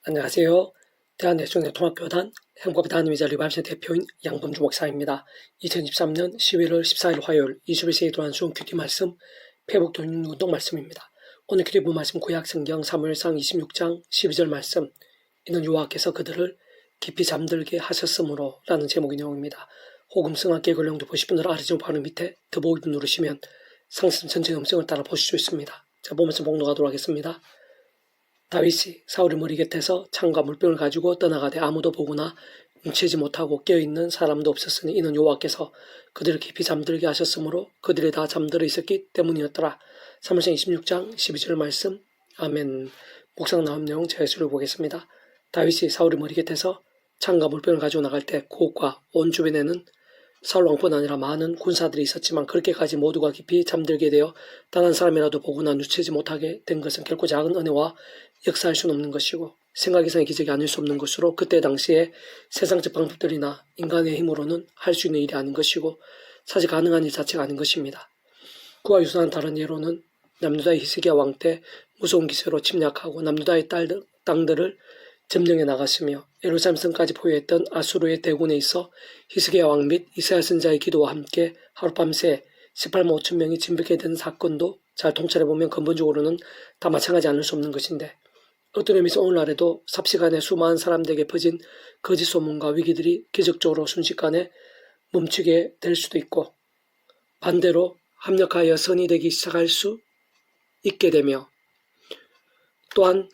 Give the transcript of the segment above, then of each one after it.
안녕하세요. 대한예수교통학교단 행복의 하나님의 자리 발신 대표인 양범주 목사입니다. 2023년 11월 14일 화요일 21세기 도안수원 큐티 말씀 회복 돌림운동 말씀입니다. 오늘 큐티 본 말씀 구약성경 사무엘상 26장 12절 말씀. 이는 여호와께서 그들을 깊이 잠들게 하셨으므로 라는 제목의 내용입니다. 호금성 깨 걸령도 보실 분들은 아래쪽 바로 밑에 더보기 누르시면 상승 전체 음성을 따라 보실 수 있습니다. 자, 보면서 봉독하도록 하겠습니다. 다윗이 사울의 머리 곁에서 창과 물병을 가지고 떠나가되 아무도 보거나 눈치지 못하고 깨어있는 사람도 없었으니 이는 여호와께서 그들을 깊이 잠들게 하셨으므로 그들이 다 잠들어 있었기 때문이었더라. 사무엘상 26장 12절 말씀. 아멘. 묵상 나온 내용 제수를 보겠습니다. 다윗이 사울의 머리 곁에서 창과 물병을 가지고 나갈 때 그곳과 온 주변에는 사울 왕뿐 아니라 많은 군사들이 있었지만 그렇게까지 모두가 깊이 잠들게 되어 단 한 사람이라도 보거나 누치지 못하게 된 것은 결코 작은 은혜와 역사할 수는 없는 것이고 생각 이상의 기적이 아닐 수 없는 것으로 그때 당시에 세상적 방법들이나 인간의 힘으로는 할 수 있는 일이 아닌 것이고 사실 가능한 일 자체가 아닌 것입니다. 그와 유사한 다른 예로는 남유다의 히스기야 왕 때 무서운 기세로 침략하고 남유다의 땅들을 점령해 나갔으며 예루살렘 성까지 포위했던 아수르의 대군에 있어 히스기야 왕 및 이사야 선지자의 기도와 함께 하룻밤새 18만 5천 명이 진백해 된 사건도 잘 통찰해보면 근본적으로는 다 마찬가지 않을 수 없는 것인데 어떤 의미에서 오늘날에도 삽시간에 수많은 사람들에게 퍼진 거짓 소문과 위기들이 기적적으로 순식간에 멈추게 될 수도 있고 반대로 합력하여 선이 되기 시작할 수 있게 되며 또한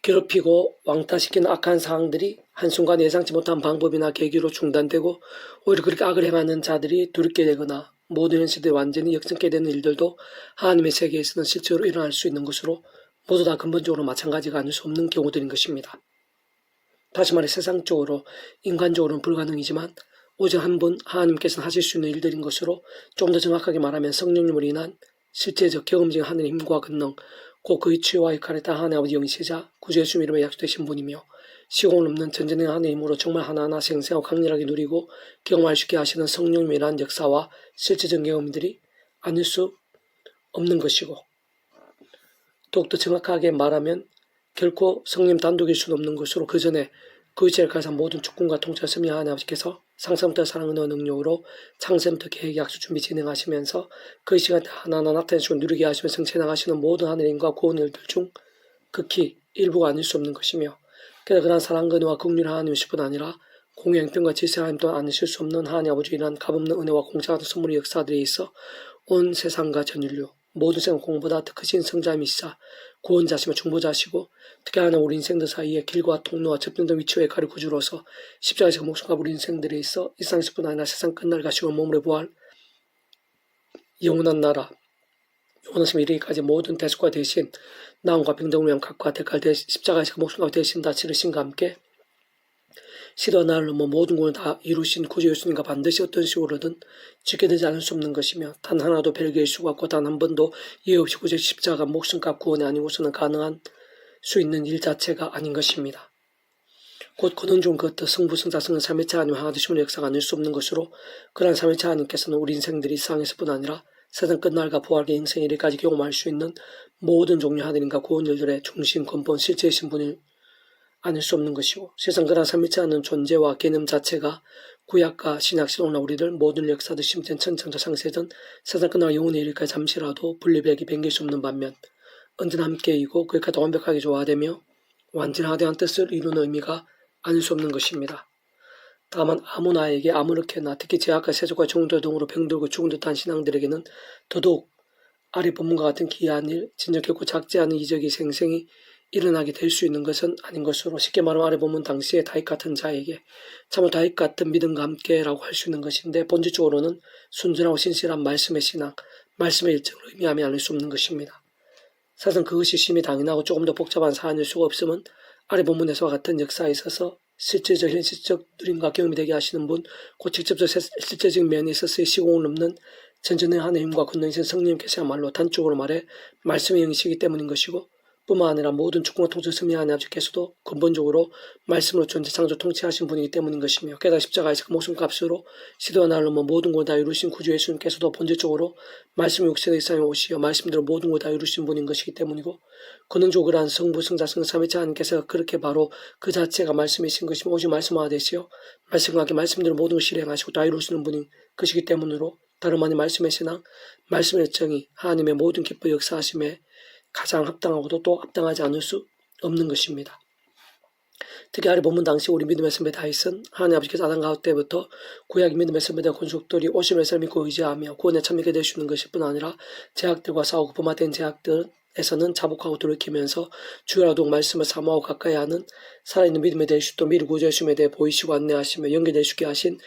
괴롭히고 왕따시키는 악한 상황들이 한순간 예상치 못한 방법이나 계기로 중단되고 오히려 그렇게 악을 행하는 자들이 두렵게 되거나 모든 현실들이 완전히 역전케 되는 일들도 하나님의 세계에서는 실제로 일어날 수 있는 것으로 모두 다 근본적으로 마찬가지가 아닐 수 없는 경우들인 것입니다. 다시 말해 세상적으로 인간적으로는 불가능이지만 오직 한 분 하나님께서는 하실 수 있는 일들인 것으로 좀 더 정확하게 말하면 성령님으로 인한 실제적 경험적인 하늘의 힘과 권능 곧 그의 치유와 역할에 다 하나님 아버지 영이시자 구주 예수 이름에 약속되신 분이며 시공을 넘는 전전의 하나님의 힘으로 정말 하나하나 생생하고 강렬하게 누리고 경험할 수 있게 하시는 성령님이란 역사와 실제적 경험들이 아닐 수 없는 것이고 더욱더 정확하게 말하면 결코 성령 단독일 수는 없는 것으로 그 전에 그의 죄를 가산 모든 주권과 통치를 섭리 하나님 아버지께서 상상부터 사랑과 능력으로 창세부터 계획 약속 준비 진행하시면서 그 시간 하나하나 나타내시고 누리게 하시며 성취해 나가시는 모든 하늘의 힘과 구원 일들 중 극히 일부가 아닐 수 없는 것이며 그래서 그러한 사랑 은혜와 긍휼 하나님이실 뿐 아니라 공의 형편과 질서 하나님 또한 아니실 수 없는 하나님 아버지 이러한 값없는 은혜와 공짜 같은 선물의 역사들에 있어 온 세상과 전 인류 모든 생각 공보다 더 크신 성자이시사 구원자시며 중보자시고 특히 하나 우리 인생들 사이에 길과 통로와 접근된 위치와 가를 구주로서 십자가에서 목숨과 우리 인생들에 있어 일상식뿐 아니라 세상 끝날 가시고 몸으로 부활 영원한 나라 영원하심 이르기까지 모든 대속과 대신 나음과 병등을 위한 각과 대가를 십자가에서 목숨과 대신 다 치르신과 함께 시도와 나를 넘어 모든 구원을 다 이루신 구주 예수님과 반드시 어떤 식으로든 지게 되지 않을 수 없는 것이며 단 하나도 별개일 수가 없고 단 한 번도 이해 없이 구주 십자가 목숨값 구원이 아니고서는 가능한 수 있는 일 자체가 아닌 것입니다. 곧 그는 중 그것도 성부 성자 성령 삼위일체 하나님 하나되심의 역사가 아닐 수 없는 것으로 그러한 삼위일체 하나님께서는 우리 인생들이 이 세상에서뿐 아니라 세상 끝날과 부활의 인생 이르기까지 경험할 수 있는 모든 종류 하나님과 구원 일들의 중심 근본 실제이신 분을 아닐 수 없는 것이고 세상 그런 삼위일체 않는 존재와 개념 자체가 구약과 신약시 오나 우리를 모든 역사도 심지어 천창조 상세전 세상 끝날 영혼의 일까지 잠시라도 분리되기 변길 수 없는 반면 언제나 함께이고 그에까지 완벽하게 조화되며 완전하대한 뜻을 이루는 의미가 아닐 수 없는 것입니다. 다만 아무나에게 아무렇게나 특히 제약과 세속과 종들 등으로 병들고 죽은 듯한 신앙들에게는 더더욱 아래 본문과 같은 기이한 일, 진정 결코 작지 않은 이적이 생생히 일어나게 될 수 있는 것은 아닌 것으로 쉽게 말하면 아래 본문 당시에 다윗 같은 자에게 참으로 다윗 같은 믿음과 함께라고 할 수 있는 것인데 본질적으로는 순전하고 신실한 말씀의 신앙, 말씀의 일정을 의미하며 아닐 수 없는 것입니다. 사실 그것이 심히 당연하고 조금 더 복잡한 사안일 수가 없음은 아래 본문에서와 같은 역사에 있어서 실질적 현실적 누림과 경험이 되게 하시는 분, 곧 직접적 실제적인 면에 있어서의 시공을 넘는 전전의 하나님과 권능이신 성령님께서야말로 단적으로 말해 말씀의 영이시기 때문인 것이고 뿐만 아니라 모든 주권과 통치를 승리하는 아버지께서도 근본적으로 말씀으로 존재 창조 통치하신 분이기 때문인 것이며, 게다가 십자가에서 그 목숨값으로 시도와 나를 넘어 모든 걸 다 이루신 구주 예수님께서도 본질적으로 말씀의 육신의 세상에 오시어 말씀대로 모든 걸 다 이루신 분인 것이기 때문이고, 근원적으로 그러한 성부, 성자, 성령, 삼위일체 하나님께서 그렇게 바로 그 자체가 말씀이신 것이며 오직 말씀화 되시어 말씀과 함께 말씀대로 모든 것을 실행하시고 다 이루시는 분인 것이기 때문으로, 다름 아닌 말씀의 신앙, 말씀의 정의, 하나님의 모든 기뻐 역사하심에 가장 합당하고도 또 합당하지 않을 수 없는 것입니다. 특히 아래 본문 당시 우리 믿음의 선배 다윗은 하나님 아버지께서 아담 가운데 때부터 구약 믿음의 선배된 권속들이 오심을 믿고 의지하며 구원에 참여하게 되시는 것일 뿐 아니라 제약들과 싸우고 범하된 제약들에서는 자복하고 돌이키면서 주야라도 말씀을 사모하고 가까이 하는 살아있는 믿음에 대해 또 미리 구조하심에 대해 보이시고 안내하시며 연결될 수 있게 하신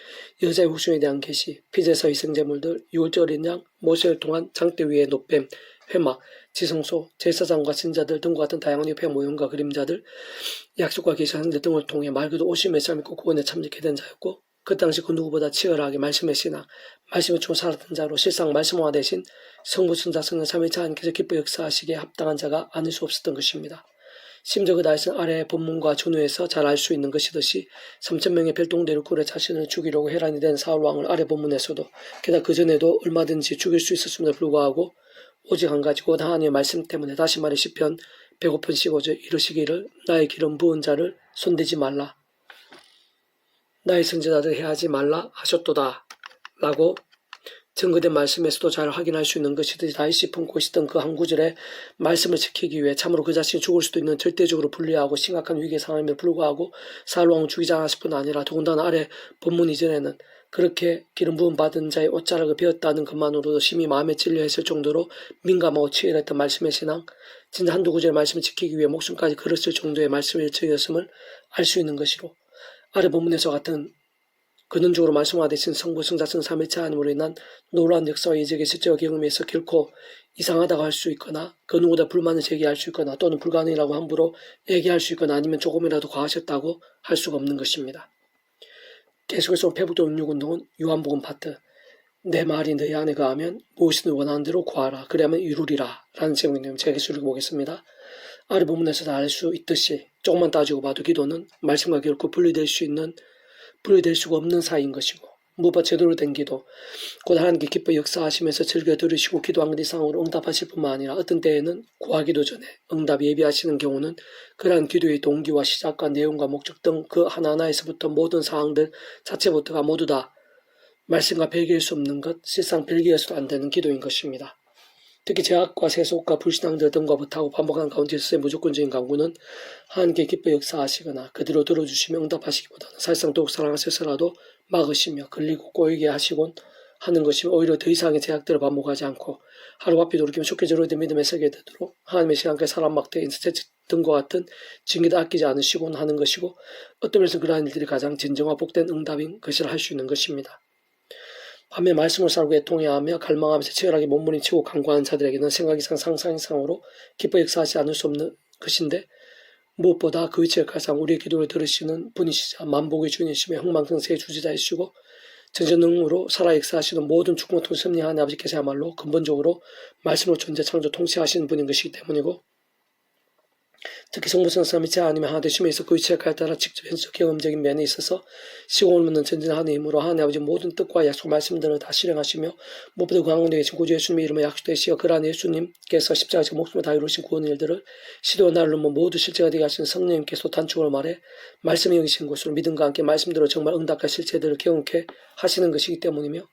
여자의 후손에 대한 계시, 피제서 희생제물들, 유월절 어린 양, 모세를 통한 장대 위의 노뱀, 회막, 지성소, 제사장과 신자들 등과 같은 다양한 협회 모형과 그림자들, 약속과 계시하는 등을 통해 말 그대로 오심의 삶 있고 구원에 참여하게 된 자였고, 그 당시 그 누구보다 치열하게 말씀의 신앙, 말씀을 총 살았던 자로 실상 말씀화 대신 성부, 성자, 성령, 삼위일체 하나님께서 기뻐 역사하시기에 합당한 자가 아닐 수 없었던 것입니다. 심지어 그 다윗은 아래 본문과 전후에서 잘 알 수 있는 것이듯이 3,000명의 별동대를 꾸려 자신을 죽이려고 혈안이 된 사울 왕을 아래 본문에서도, 게다가 그 전에도 얼마든지 죽일 수 있었음에도 불구하고 오직 한 가지 곧 하나님의 말씀 때문에, 다시 말해 시편 105편 15절 이르시기를 나의 기름 부은 자를 손대지 말라, 나의 선지자들 해하지 말라 하셨도다 라고 증거된 말씀에서도 잘 확인할 수 있는 것이듯이 다윗이 품고 있었던 그 한 구절의 말씀을 지키기 위해 참으로 그 자신이 죽을 수도 있는 절대적으로 불리하고 심각한 위기의 상황임에도 불구하고 사울 왕을 죽이지 않았을 뿐 아니라 더군다나 아래 본문 이전에는 그렇게 기름 부음 받은 자의 옷자락을 베었다는 것만으로도 심히 마음에 찔려 했을 정도로 민감하고 치열했던 말씀의 신앙, 진짜 한두 구절의 말씀을 지키기 위해 목숨까지 걸었을 정도의 말씀의 일처였음을 알 수 있는 것이고, 아래 본문에서 같은 근원적으로 말씀화되신 성부, 성자, 성령, 삼위일체 하나님으로 인한 놀라운 역사와 이적의 실제와 경험에서 결코 이상하다고 할 수 있거나 그 누구보다 불만을 제기할 수 있거나 또는 불가능이라고 함부로 얘기할 수 있거나 아니면 조금이라도 과하셨다고 할 수가 없는 것입니다. 계속해서 페북도 66운동은 요한복음 파트, 내 말이 너희 안에 거하면 무엇이든 원하는 대로 구하라 그리하면 이루리라 라는 제목이네요. 제가 계속 읽어보겠습니다. 아래 본문에서도 알 수 있듯이 조금만 따지고 봐도 기도는 말씀과 결코 분리될 수가 없는 사이인 것이고, 무엇보다 제대로 된 기도, 곧 하나님께 기뻐 역사하시면서 즐겨 들으시고 기도한 것 이상으로 응답하실 뿐만 아니라 어떤 때에는 구하기도 전에 응답 예비하시는 경우는 그러한 기도의 동기와 시작과 내용과 목적 등 그 하나하나에서부터 모든 사항들 자체부터가 모두 다 말씀과 별개일 수 없는 것, 실상 별개해서도 안 되는 기도인 것입니다. 특히 제약과 세속과 불신앙들 등과 부탁하고 반복하는 가운데서의 무조건적인 강구는 하나님께 기뻐 역사하시거나 그대로 들어주시며 응답하시기보다는 사실상 더욱 사랑하셔서라도 막으시며 걸리고 꼬이게 하시곤 하는 것이며, 오히려 더 이상의 제약들을 반복하지 않고 하루바삐 돌이키며 쉽게 저로된 믿음에 서게 되도록 하나님의 시간과 사람 막대 인스테치 등과 같은 징계도 아끼지 않으시곤 하는 것이고, 어떤 면에서 그러한 일들이 가장 진정과 복된 응답인 것이라 할 수 있는 것입니다. 반면 말씀을 살고 애통해하며 갈망하면서 치열하게 몸부림치고 간구하는 자들에게는 생각 이상 상상 이상으로 기뻐 역사하지 않을 수 없는 것인데, 무엇보다 그 위치에 가장 우리의 기도를 들으시는 분이시자 만복의 주님이시며 흥망성쇠의 주지자이시고 전전능으로 살아 역사하시는 모든 축복과 통치 섭리하는 아버지께서야말로 근본적으로 말씀으로 존재 창조 통치하시는 분인 것이기 때문이고, 특히 성부성 삼위일체 하나님의 하나 되심에서 그 위치에 따라 직접 현실적 경험적인 면에 있어서 시공을 묻는 전진하는 힘으로 하나님 아버지 모든 뜻과 약속 말씀들을 다 실행하시며, 무엇보다 그 한국에 계신 구주 예수님의 이름에 약속되시어 그러한 예수님께서 십자가에서 목숨을 다 이루신 구원 일들을 시도와 나를 넘어 모두 실제가 되게 하신 성령님께서 단축을 말해 말씀이 여기신 것으로 믿음과 함께 말씀대로 정말 응답과 실체들을 경험케 하시는 것이기 때문이며,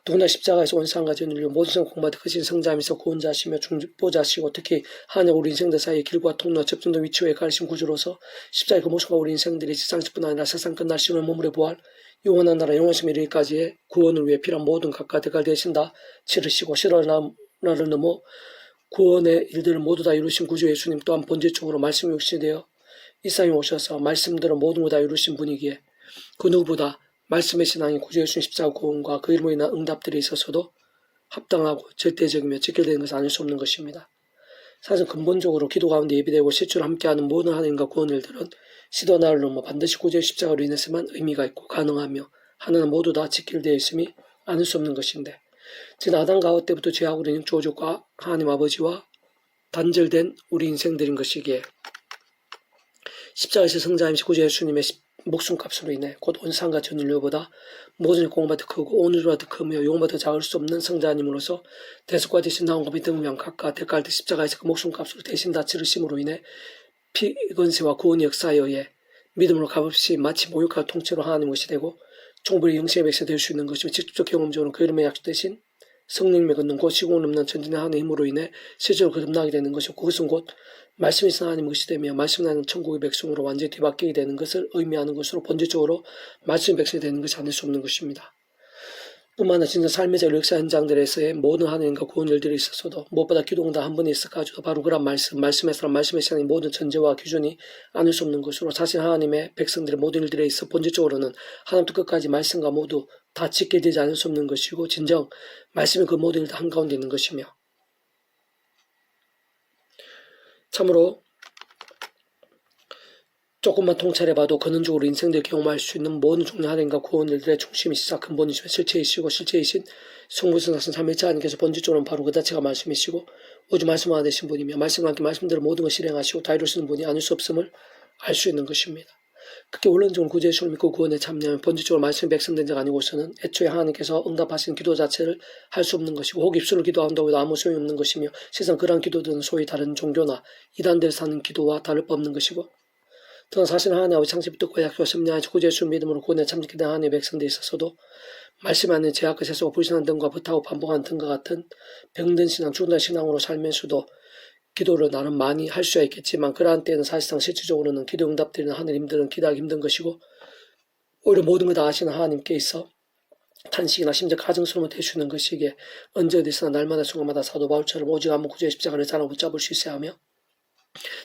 누구나 십자가에서 원상과 전인류 모든 성 공부하듯 크신 성자이면서 구원자시며 중보자시고 특히 하나님 우리 인생들 사이의 길과 통로와 접점된 위치에 가르신 구주로서 십자가의 그 모습과 우리 인생들이 지상식뿐 아니라 세상 끝날 시온의 몸으로 부활 영원한 나라 영원심 이르기까지의 구원을 위해 필요한 모든 각과 대가를 대신다 치르시고 실어나를 넘어 구원의 일들을 모두 다 이루신 구주 예수님 또한 본질적으로 말씀이 육신이 되어 이 땅에 오셔서 말씀대로 모든 걸 다 이루신 분이기에 그 누구보다 말씀의 신앙이 구주 예수님 십자가 구원과 그 이름으로 인한 응답들이 있어서도 합당하고 절대적이며 직결되는 것은 아닐 수 없는 것입니다. 사실 근본적으로 기도 가운데 예비되고 실제로 함께하는 모든 하나님과 구원 일들은 시도와 나를 넘어 반드시 구주의 십자가로 인해서만 의미가 있고 가능하며 하나는 모두 다 직결되어 있음이 아닐 수 없는 것인데, 즉 아담 가호 때부터 죄악으로 인한 조족과 하나님 아버지와 단절된 우리 인생들인 것이기에 십자가에서 성자이신 구주 예수님의 목숨값으로 인해 곧 온상과 전 인류보다 모든 공보다 더 크고 오늘보다 더 크며 용보다 더 작을 수 없는 성자님으로서 대속과 대신 나온 것이 등명 각각 대가할 때 십자가에서 그 목숨값으로 대신 다 치르심으로 인해 피건세와 구원의 역사에 의해 믿음으로 값없이 마치 모욕과 통째로 하나님 것이 되고 종불의 영생의 백성이 될 수 있는 것이며 직접적 경험적으로 그 이름에 약속되신 성령님의 걷는 곧 시공을 넘는 전진의 하나님의 힘으로 인해 실제로 거듭나게 되는 것이고 그것은 곧 말씀이 있어 하나님의 것이 되며 말씀이 나는 천국의 백성으로 완전히 뒤바뀌게 되는 것을 의미하는 것으로 본질적으로 말씀의 백성이 되는 것이 아닐 수 없는 것입니다. 뿐만 아니라 진짜 삶의 역사 현장들에서의 모든 하나님과 구원 일들이 있었어도 무엇보다 기도응답 한 번에 있어가지고 바로 그런 말씀에서 말씀의 시간의 모든 전제와 기준이 아닐 수 없는 것으로 자신 하나님의 백성들의 모든 일들에 있어 본질적으로는 하나님부터 끝까지 말씀과 모두 다 지켜야 되지 않을 수 없는 것이고 진정 말씀이 그 모든 일들 한가운데 있는 것이며 참으로 조금만 통찰해봐도 근원적으로 인생들이 경험할 수 있는 모든 종류 하나님과 구원들의 중심이시자 근본이시며 실체이시고 실체이신 성부성하신 삼위일체 하나님께서 본질적으로는 바로 그 자체가 말씀이시고 오직 말씀 하나 되신 분이며 말씀과 함께 말씀대로 모든 것을 실행하시고 다 이루시는 분이 아닐 수 없음을 알 수 있는 것입니다. 그렇게 원론적으로 구주 예수를 믿고 구원에 참여하면 본질적으로 말씀이 백성된 적 아니고서는 애초에 하나님께서 응답하신 기도 자체를 할 수 없는 것이고 혹 입술로 기도한다고 해도 아무 소용이 없는 것이며 세상 그러한 기도들은 소위 다른 종교나 이단들에서 하는 기도와 다를 바 없는 것이고 또한 사실 하나님 아버지 창세부터 구약과 섭리하신 구주 예수 믿음으로 구원에 참여하게 된 하나님의 백성들에 있어서도 말씀 안에 죄악과 세속과 불신한 등과 부탁하고 반복하는 등과 같은 병든 신앙, 죽은 신앙으로 살면서도 기도를 나름 많이 할 수야 있겠지만 그러한 때는 사실상 실질적으로는 기도 응답드리는 하느님들은 기도하기 힘든 것이고 오히려 모든 걸 다 아시는 하나님께 있어 탄식이나 심지어 가증스러움을 대주는 것이기에 언제 어디서나 날마다 순간마다 사도 바울처럼 오직 한번 구주의 십자가를 자라 붙잡을 수 있어야 하며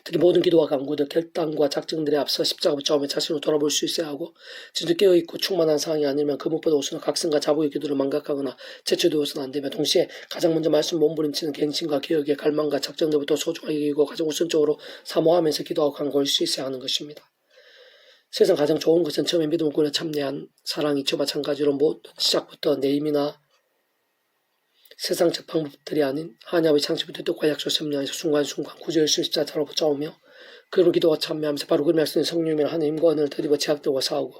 특히 모든 기도와 간구들, 결단과 작정들에 앞서 십자가 붙잡으며 자신을 돌아볼 수 있어야 하고 진짜 깨어있고 충만한 상황이 아니면 그 무엇보다 우선 각성과 자복의 기도를 망각하거나 제쳐두어서는 안 되며 동시에 가장 먼저 말씀 몸부림치는 갱신과 개혁의 갈망과 작정들부터 소중하게 여기고 가장 우선적으로 사모하면서 기도하고 간구할 수 있어야 하는 것입니다. 세상 가장 좋은 것은 처음에 믿음 구원에 참여한 사랑이 저 마찬가지로 모든 시작부터 내 힘이나 세상적 방법들이 아닌 하나님의 창세부터 뜻과 약속 섭리하에서 순간순간 구주 예수 십자가로 붙잡으며 그로 기도와 참여하면서 바로 그 말씀인 성령이나 하나님과 은혜를 드리고 제약들과 싸우고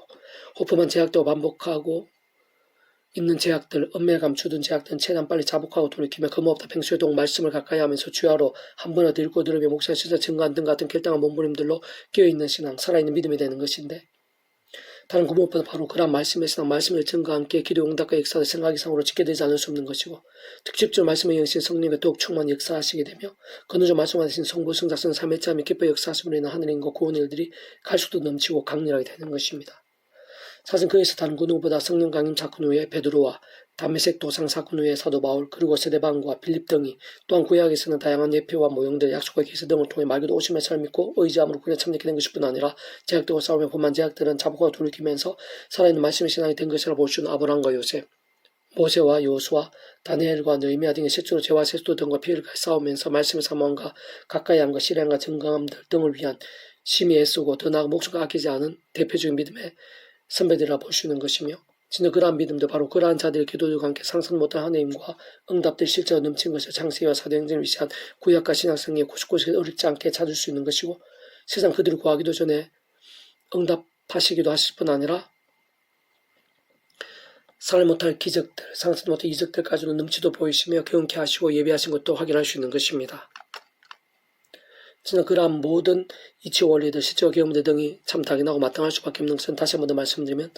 호프만 제약들과 반복하고 있는 제약들, 엄매에 감추던 제약들은 최대한 빨리 자복하고 돌이키며 금없다 팽수에동 말씀을 가까이 하면서 주야로 한 번에 더 읽고 들으며 목사의 시자 증거한 등 같은 결당한 몸부림들로 끼어있는 신앙, 살아있는 믿음이 되는 것인데 다른 그 무엇보다 바로 그런 말씀의 신앙, 말씀의 증거와 함께 기도 응답과 역사를 생각 이상으로 짓게 되지 않을 수 없는 것이고 특집적으로 말씀의 영신 성령의 더욱 충만히 역사하시게 되며 건너저 말씀하신 성부, 성자성, 삼위일체 하며 기뻐 역사하심으로 인한 하느님과 구원의 일들이 갈수록 넘치고 강렬하게 되는 것입니다. 사실 그에서 다른 그 누구보다 성령 강림 사건 후에 베드로와 다메섹 도상 사건 후에 사도 바울 그리고 세데반과 빌립 등이 또한 구약에서는 다양한 예표와 모형들 약속과 기사 등을 통해 말고도 오심의 설 믿고 의지함으로 그냥 참여하게 된 것일 뿐 아니라 제약들과 싸우며 보만 제약들은 자복하고 돌이키면서 살아있는 말씀의 신앙이 된 것이라 볼 수 있는 아브람과 요셉, 모세와 요수와 다니엘과 느헤미야 등의 실제로 죄와 세수도 등과 피해를 싸우면서 말씀의 사모함과 가까이 함과 실행과 증강함들 등을 위한 심히 애쓰고 더 나아가 목숨을 아끼지 않은 대표적인 믿음의 선배들이라 볼 수 있는 것이며 진짜 그러한 믿음도 바로 그러한 자들의 기도들과 함께 상상 못한 하나님과 응답들 실제로 넘친 것을 창세기와 사도행전을 위시한 구약과 신약성의 99세기 어렵지 않게 찾을 수 있는 것이고 세상 그들을 구하기도 전에 응답하시기도 하실 뿐 아니라 살 못할 기적들, 상상 못할 이적들까지도 넘치도 보이시며 경쾌 하시고 예비하신 것도 확인할 수 있는 것입니다. 진짜 그러한 모든 이치 원리들, 실제와 경험들 등이 참 당연하고 마땅할 수밖에 없는 것은 다시 한 번 더 말씀드리면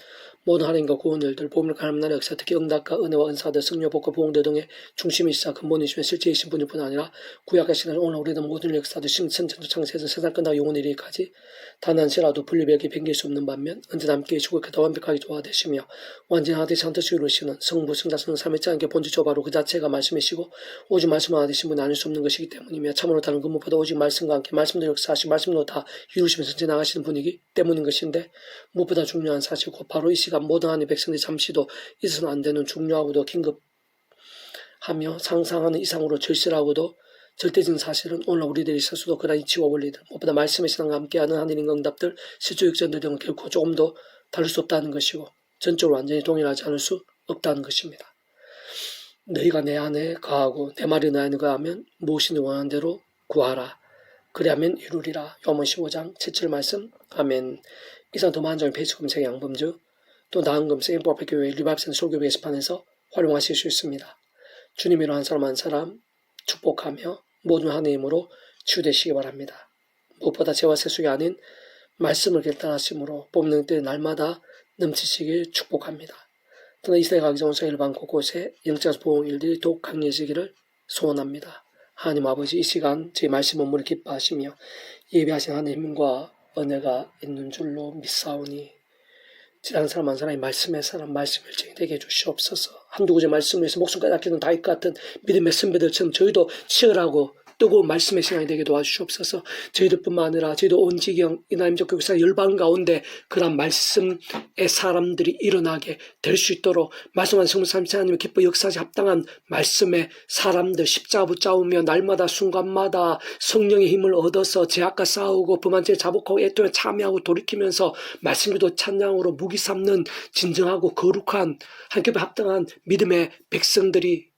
모든 하나님과 구원 일들, 보험을 가는 나라의 역사, 특히 응답과 은혜와 은사들, 승려, 복과 보응들 등의 중심이시자 근본이시며 실제이신 분일 뿐 아니라 구약과 신앙 오늘 우리는 모든 역사들, 신천천도 창세에서 세상 끝나고 영원 이르기까지 단 한시라도 분리벽이 뱅길 수 없는 반면 언제나 함께 계시고 그다 완벽하게 조화되시며 완전히 하나님의 산뜻을 이루시는 성부, 성자, 성령, 삼위일체 하나님께 본질적으로 바로 그 자체가 말씀이시고 오직 말씀 하나 되신 분이 아닐 수 없는 것이기 때문이며 참으로 다른 그 무엇보다 오직 말씀과 함께 말씀대로 역사하시고 말씀으로 다 이루시면서 전체 나가시는 분이기 때문인 것인데 무엇보다 중요한 사실고 바로 이 시간 모든 하나님의 백성들이 잠시도 있어서는 안 되는 중요하고도 긴급하며 상상하는 이상으로 절실하고도 절대적인 사실은 오늘 우리들이 있어서도 그러한 이치와 원리들 무엇보다 말씀의 신앙과 함께하는 하나님의 응답들 실조 역전들 등은 결코 조금도 다를 수 없다는 것이고 전적으로 완전히 동일하지 않을 수 없다는 것입니다. 너희가 내 안에 거하고 내 말이 내 안에 거하면 무엇이든 원하는 대로 구하라. 그리하면 이루리라. 요한복음 15장 7절 말씀. 아멘. 이상 더 많은 점의 페이스 검색 양범주 또 나은 검색 행복교회 리바이브센터 설교 게시판에서 활용하실 수 있습니다. 주님이로 한 사람 한 사람 축복하며 모든 하나님의 힘으로 치유되시기 바랍니다. 무엇보다 죄와 세속이 아닌 말씀을 결단하심으로 뽑는 때 날마다 넘치시길 축복합니다. 또는 이 세대 가기 전 일반 곳곳에 영적 보험 일들이 더욱 강해지기를 소원합니다. 하나님 아버지, 이 시간 제 말씀 업무를 기뻐하시며 예배하신 하나님과 은혜가 있는 줄로 믿사오니 지난 사람 한 사람이 말씀의 사람 말씀을 되게 해주시옵소서. 한두 구절 말씀에서 목숨까지 아끼는 다윗 같은 믿음의 선배들처럼 저희도 치열하고 뜨거운 말씀의 시간이 되게 도와주시옵소서. 저희들뿐만 아니라 저희도 온 지경 이나임적 교회사 열방 가운데 그런 말씀의 사람들이 일어나게 될 수 있도록 말씀한 성령 삼위일체 하나님의 기뻐 역사에 합당한 말씀의 사람들 십자가 붙잡으며 날마다 순간마다 성령의 힘을 얻어서 죄악과 싸우고 범한 죄 자복하고 애통에 참여하고 돌이키면서 말씀기도 찬양으로 무기 삼는 진정하고 거룩한 하나님께 합당한 믿음의 백성들이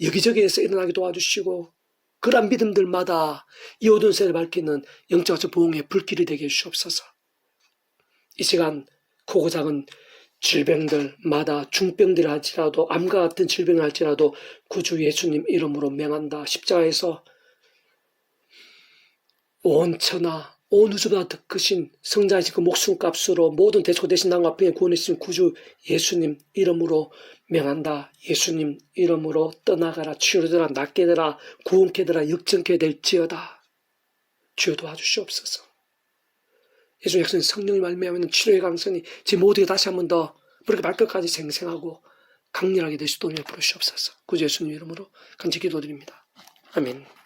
여기저기에서 일어나게 도와주시고 그러한 믿음들마다 이 어두운 세대를 밝히는 영적 보응의 불길이 되게 해주시옵소서. 이 시간 크고 작은 질병들마다 중병들 할지라도 암과 같은 질병을 할지라도 구주 예수님 이름으로 명한다. 십자가에서 온 천하 온 우주보다 더 크신 성자이신 그 목숨값으로 모든 대소 대신 남과 병에 구원해주신 구주 예수님 이름으로 명한다. 예수님 이름으로 떠나가라. 치유를 되라. 낫게 되라. 구원케 되라. 역정케 될지어다. 주여 도와주시옵소서. 예수 약속은 성령이 말미암는 치료의 강선이 제 모두에 다시 한 번 더 그렇게 발끝까지 생생하고 강렬하게 될 수 있도록 부르시옵소서. 구주 예수님 이름으로 간절히 기도드립니다. 아멘.